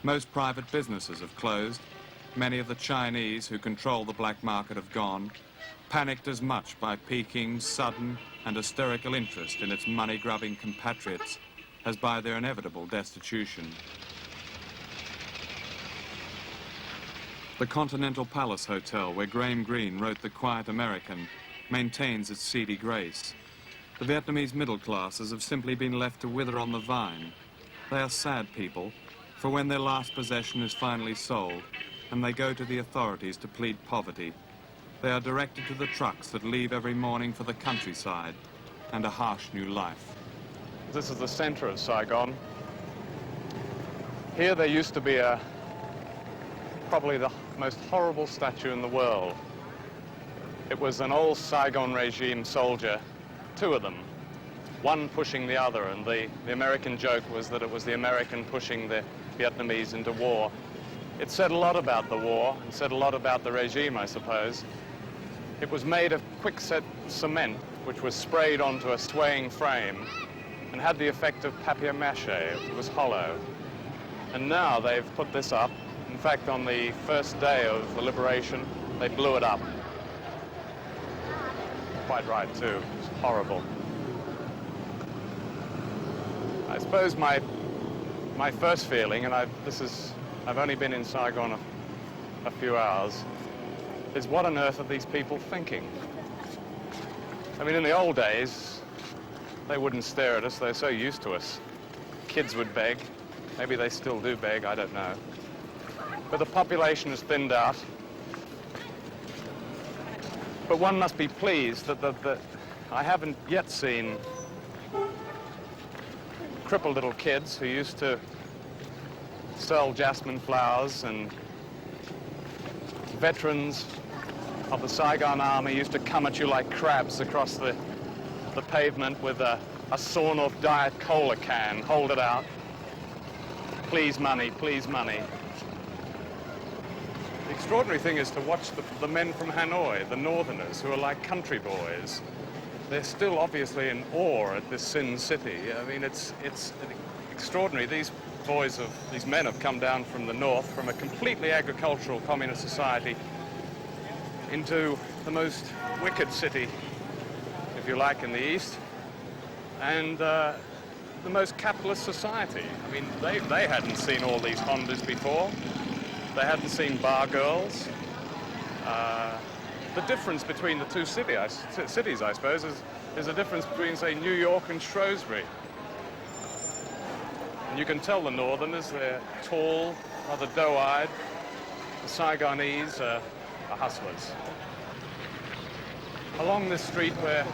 Most private businesses have closed. Many of the Chinese who control the black market have gone, panicked as much by Peking's sudden and hysterical interest in its money-grubbing compatriots as by their inevitable destitution. The Continental Palace Hotel, where Graham Greene wrote The Quiet American, maintains its seedy grace. The Vietnamese middle classes have simply been left to wither on the vine. They are sad people, for when their last possession is finally sold, and they go to the authorities to plead poverty, they are directed to the trucks that leave every morning for the countryside and a harsh new life. This is the center of Saigon. Here there used to be probably the most horrible statue in the world. It was an old Saigon regime soldier, two of them, one pushing the other, and the American joke was that it was the American pushing the Vietnamese into war. It said a lot about the war, and said a lot about the regime, I suppose. It was made of quickset cement, which was sprayed onto a swaying frame and had the effect of papier-mâché. It was hollow. And now they've put this up. In fact, on the first day of the liberation, they blew it up. Quite right, too. It was horrible. I suppose my first feeling, and I've only been in Saigon a few hours, is what on earth are these people thinking? I mean, in the old days, they wouldn't stare at us. They're so used to us. Kids would beg. Maybe they still do beg, I don't know. But the population has thinned out. But one must be pleased that I haven't yet seen crippled little kids who used to sell jasmine flowers, and veterans of the Saigon army used to come at you like crabs across the pavement with a sawn-off Diet Cola can, hold it out. Please money, please money. The extraordinary thing is to watch the men from Hanoi, the northerners, who are like country boys. They're still obviously in awe at this Sin City. I mean, it's extraordinary. These men have come down from the north, from a completely agricultural communist society, into the most wicked city, if you like, in the east, and the most capitalist society. I mean, they hadn't seen all these Hondas before. They hadn't seen bar girls. The difference between the two cities, I suppose, is a difference between, say, New York and Shrewsbury. And you can tell the northerners, they're tall, rather doe-eyed. The Saigonese are hustlers. Along this street where